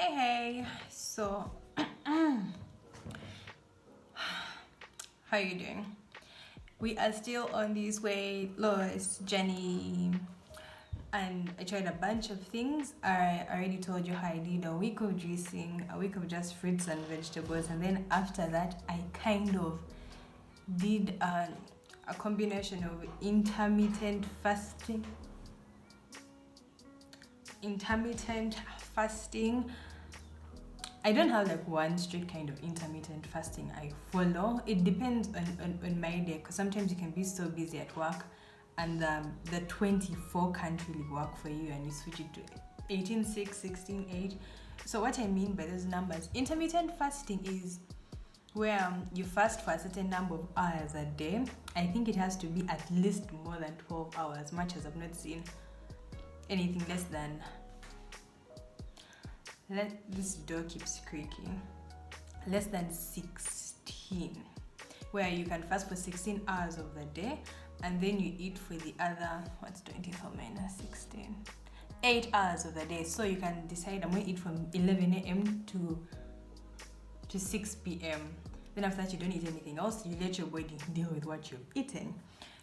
Hey, so how are you doing? We are still on this weight loss journey, and I tried a bunch of things. I already told you how I did a week of juicing, a week of just fruits and vegetables, and then after that, I kind of did a combination of intermittent fasting. I don't have like one strict kind of intermittent fasting I follow. It depends on my day, because sometimes you can be so busy at work and the 24 can't really work for you and you switch it to 18:6, 16:8. So what I mean by those numbers, intermittent fasting is where you fast for a certain number of hours a day. I think it has to be at least more than 12 hours, much as I've not seen anything less than this door keeps creaking, less than 16, where you can fast for 16 hours of the day and then you eat for the other, what's 24 minus 16, 8 hours of the day. So you can decide, I'm going to eat from 11 a.m. to 6 p.m. Then after that you don't eat anything else, you let your body deal with what you've eaten.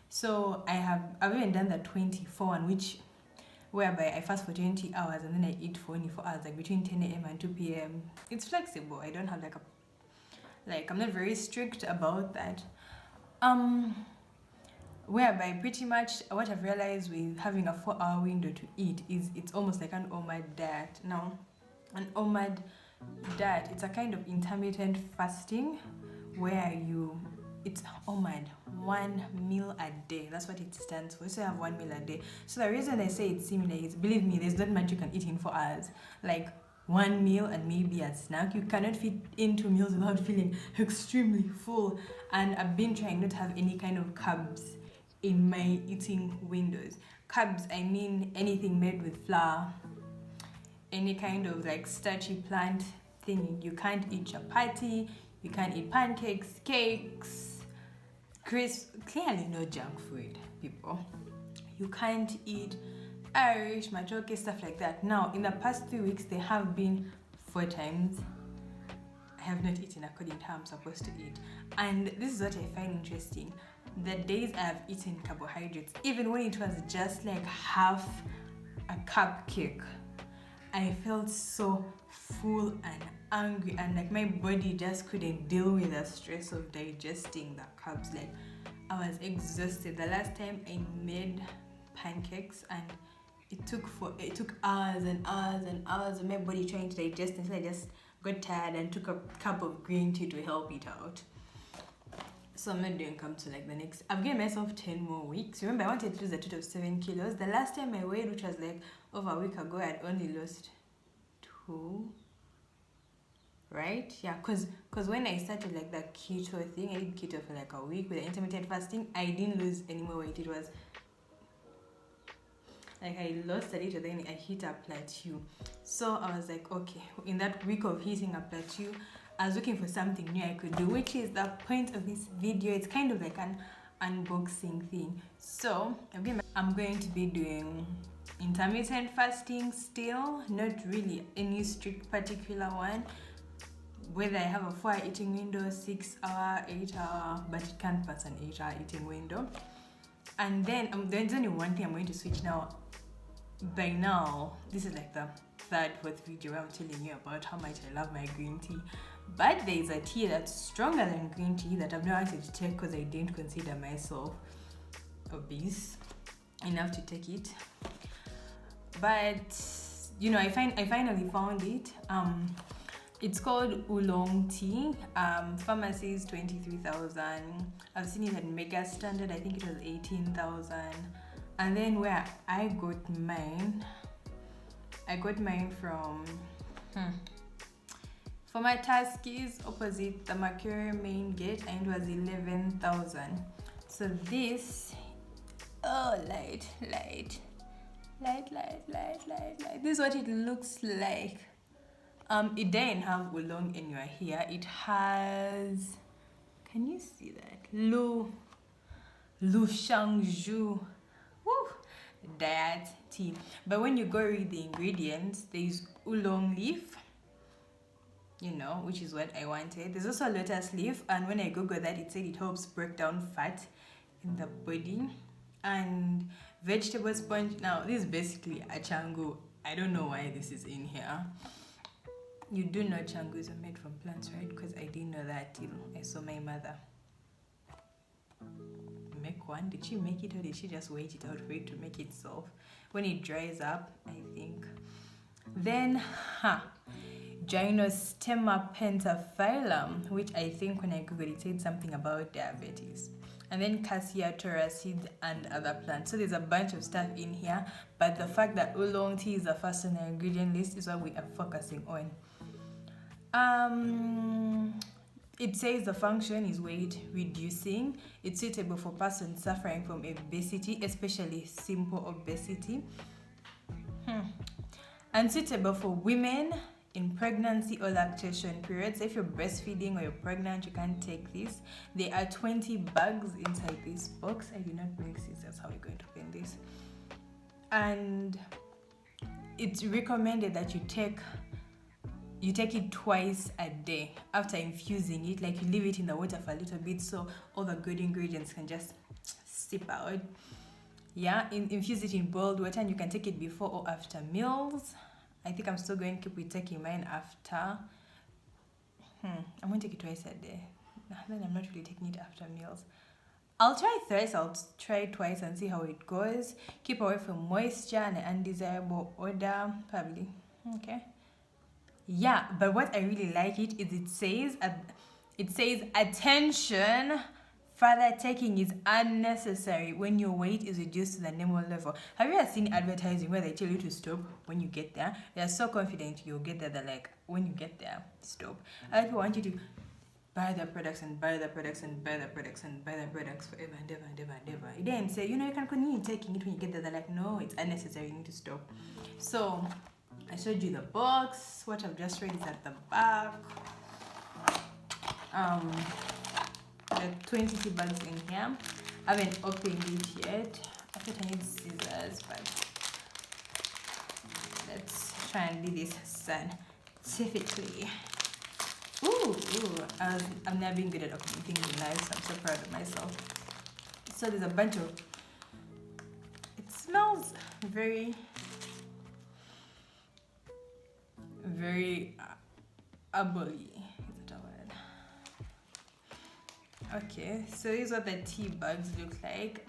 So I've even done the 24 one, whereby I fast for 20 hours and then I eat for only 4 hours, like between 10 a.m. and 2 p.m. It's flexible. I don't have I'm not very strict about that. Whereby pretty much what I've realized with having a 4-hour window to eat is it's almost like an OMAD diet. Now, an OMAD diet, it's a kind of intermittent fasting where it's OMAD, 1 meal a day. That's what it stands for. So you have 1 meal a day. So the reason I say it's similar is, believe me, there's not much you can eat in 4 hours. Like 1 meal and maybe a snack. You cannot fit in 2 meals without feeling extremely full. And I've been trying not to have any kind of carbs in my eating windows. Carbs, I mean anything made with flour, any kind of like starchy plant thing. You can't eat chapati, you can't eat pancakes, cakes, crisps, clearly no junk food, people. You can't eat Irish, matoke, stuff like that. Now, in the past 3 weeks, there have been 4 times I have not eaten according to how I'm supposed to eat. And this is what I find interesting. The days I have eaten carbohydrates, even when it was just like half a cupcake, I felt so full and angry, and like my body just couldn't deal with the stress of digesting the carbs. Like I was exhausted. The last time I made pancakes, and it took hours and hours and hours of my body trying to digest until I just got tired and took a cup of green tea to help it out. So I'm not doing come to like the next. I've given myself 10 more weeks. Remember, I wanted to lose a total of 7 kilos. The last time I weighed, which was like over a week ago, I had only lost 2. Right? Yeah, because when I started like the keto thing, I did keto for like a week with the intermittent fasting. I didn't lose any more weight. It was like I lost a little, then I hit a plateau. So I was like, okay, in that week of hitting a plateau, I was looking for something new I could do, which is the point of this video. It's kind of like an unboxing thing. So I'm going to be doing intermittent fasting still, not really any strict particular one. Whether I have a 4-hour eating window, 6-hour, 8-hour, but it can't pass an 8-hour eating window. And then there's only one thing I'm going to switch now. By now, this is like the 3rd, 4th video where I'm telling you about how much I love my green tea. But there is a tea that's stronger than green tea that I've not wanted to take because I didn't consider myself obese enough to take it. But I finally found it. It's called oolong tea. Pharmacies 23,000. I've seen it at Mega Standard. I think it was 18,000. And then where I got mine from for my Tuskies opposite the Mercury main gate, and it was 11,000. So this, light. This is what it looks like. It doesn't have oolong anywhere here. It has, can you see that? Lu Shangju. Woo! Diet tea. But when you go read the ingredients, there's oolong leaf, you know, which is what I wanted. There's also lotus leaf, and when I googled that, it said it helps break down fat in the body. And vegetable sponge. Now this is basically a changu. I don't know why this is in here. You do know changus are made from plants, right? Because I didn't know that till I saw my mother make one. Did she make it, or did she just wait it out for it to make itself when it dries up, I think? Then Gymnostemma pentaphyllum, which I think when I googled it said something about diabetes. And then cassia toracid and other plants. So there's a bunch of stuff in here, but the fact that oolong tea is the first on the ingredient list is what we are focusing on. It says the function is weight reducing. It's suitable for persons suffering from obesity, especially simple obesity. And suitable for women in pregnancy or lactation periods. So if you're breastfeeding or you're pregnant, you can take this. There are 20 bugs inside this box. I did not bring scissors. How are we going to open this? And it's recommended that you take it twice a day after infusing it. Like, you leave it in the water for a little bit so all the good ingredients can just seep out. Yeah, infuse it in boiled water, and you can take it before or after meals. I think I'm still going to keep taking mine after. I'm going to take it twice a day. Then I'm not really taking it after meals. I'll try thrice. I'll try twice and see how it goes. Keep away from moisture and undesirable odor, probably. Okay. Yeah, but what I really like it is it says attention. Further taking is unnecessary when your weight is reduced to the normal level. Have you ever seen advertising where they tell you to stop when you get there? They are so confident you'll get there. They're like, when you get there, stop. Other people want you to buy the products and buy the products and buy the products and buy the products forever and ever and ever and ever. They then say, you know, you can continue taking it when you get there. They're like, no, it's unnecessary. You need to stop. So I showed you the box. What I've just read is at the back. There are 20 tea bags in here. I haven't opened it yet. I thought I need scissors, but let's try and do this scientifically. Ooh, I'm never been good at opening things in life, so I'm so proud of myself. So there's a bunch of. It smells very herbally. Okay, so these are the tea bags look like.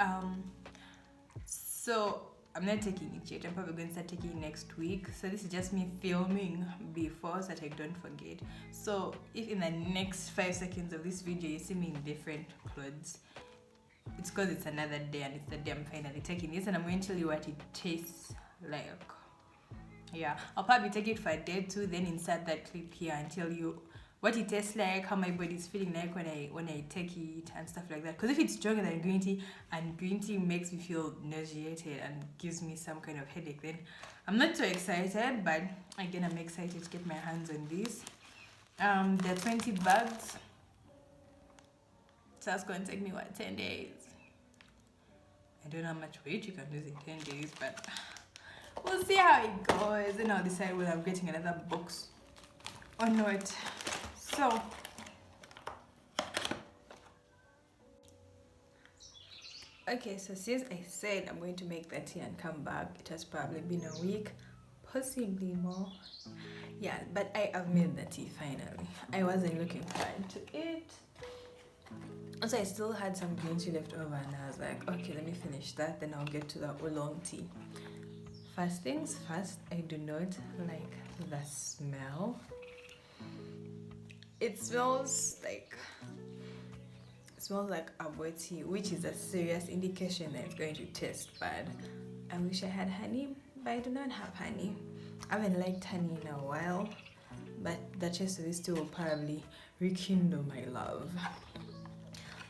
So I'm not taking it yet. I'm probably going to start taking it next week. So this is just me filming before so that I don't forget. So if in the next 5 seconds of this video you see me in different clothes, it's because it's another day and it's the day I'm finally taking this, and I'm going to tell you what it tastes like. Yeah, I'll probably take it for a day too, then insert that clip here and tell you what it tastes like, how my body is feeling like when I take it and stuff like that. Because if it's stronger than green tea and green tea makes me feel nauseated and gives me some kind of headache, then I'm not so excited. But again, I'm excited to get my hands on this. There are 20 bags. So that's going to take me 10 days. I don't know how much weight you can lose in 10 days, but we'll see how it goes, and I'll decide whether I'm getting another box or not. So okay, so since I said I'm going to make the tea and come back, it has probably been a week, possibly more. Yeah, but I have made the tea finally. I wasn't looking forward to it. Also, I still had some green tea left over, and I was like, okay, let me finish that, then I'll get to the oolong tea. First things first, I do not like the smell. It smells like herbal tea, which is a serious indication that it's going to taste bad. I wish I had honey, but I do not have honey. I haven't liked honey in a while, but the taste of this tea will probably rekindle my love.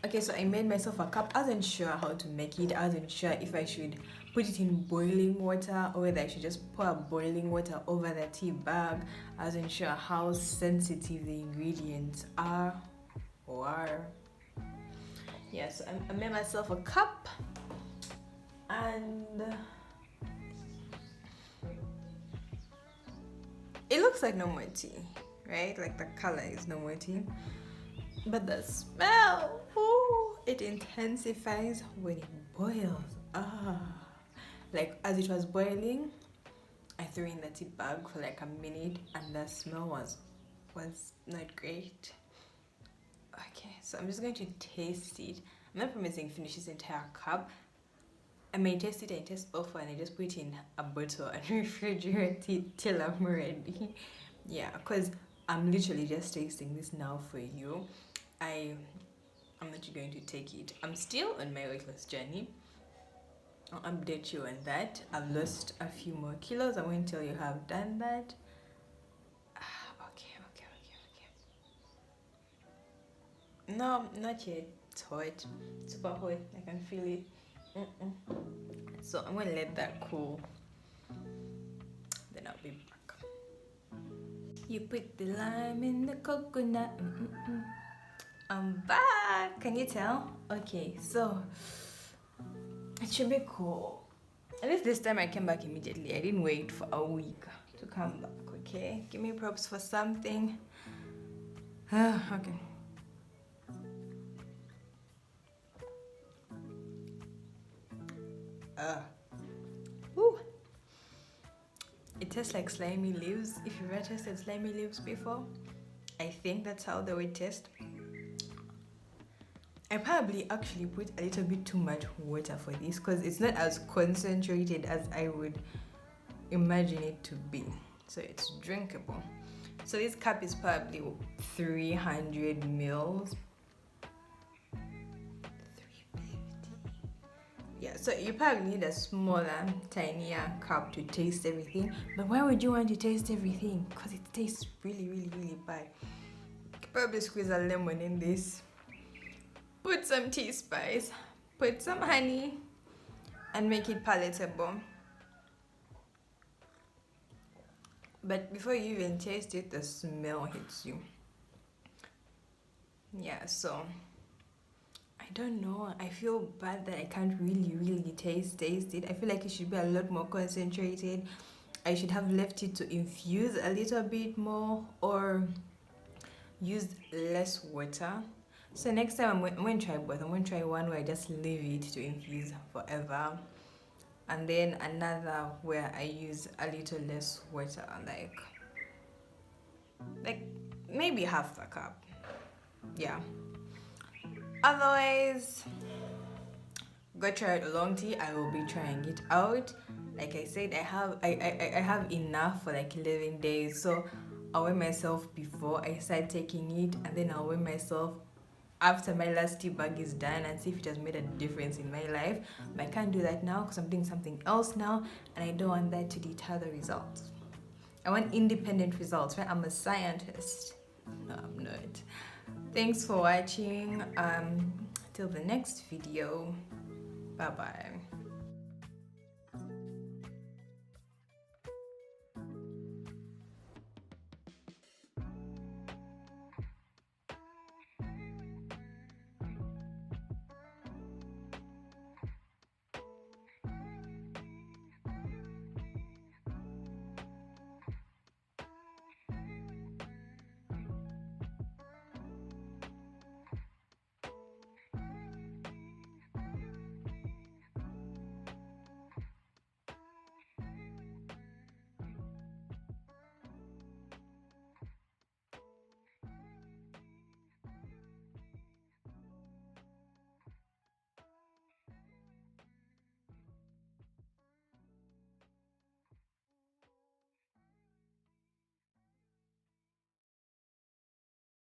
Okay, so I made myself a cup. I wasn't sure how to make it. I wasn't sure if I should put it in boiling water or whether I should just pour boiling water over the tea bag. I wasn't sure how sensitive the ingredients are. Yeah, so I made myself a cup, and it looks like normal tea, right? Like the color is not more tea. But the smell, ooh, it intensifies when it boils. Like as it was boiling, I threw in the tea bag for like a minute, and the smell was not great. Okay, so I'm just going to taste it. I'm not promising finish this entire cup. I may taste it and taste awful, and I just put it in a bottle and refrigerate it till I'm ready. Yeah, because I'm literally just tasting this now for you. I'm not going to take it. I'm still on my weight loss journey. I'll update you on that. I've lost a few more kilos. I won't tell you how I've done that. Okay. No, not yet. It's hot. Super hot. I can feel it. So I'm gonna let that cool. Then I'll be back. You put the lime in the coconut. I'm back. Can you tell? Okay, so it should be cool. At least this time I came back immediately. I didn't wait for a week to come back. Okay, give me props for something. Okay. Woo. It tastes like slimy leaves. If you've ever tasted slimy leaves before, I think that's how they would taste. I probably actually put a little bit too much water for this because it's not as concentrated as I would imagine it to be. So it's drinkable. So this cup is probably 300 mils. 350. Yeah, so you probably need a smaller, tinier cup to taste everything. But why would you want to taste everything? Because it tastes really bad. You could probably squeeze a lemon in this. Put some tea spice, put some honey, and make it palatable. But before you even taste it, the smell hits you. Yeah, so I don't know. I feel bad that I can't really taste it. I feel like it should be a lot more concentrated. I should have left it to infuse a little bit more or used less water. So next time I'm going to try both. I'm going to try one where I just leave it to infuse forever, and then another where I use a little less water, like maybe half the cup. Yeah. Otherwise, go try it along tea. I will be trying it out. Like I said, I have enough for like 11 days. So I'll weigh myself before I start taking it, and then I'll weigh myself after my last tea bag is done and see if it has made a difference in my life. But I can't do that now because I'm doing something else now, and I don't want that to deter the results. I want independent results, right? I'm a scientist. No, I'm not. Thanks for watching. Till the next video. Bye bye.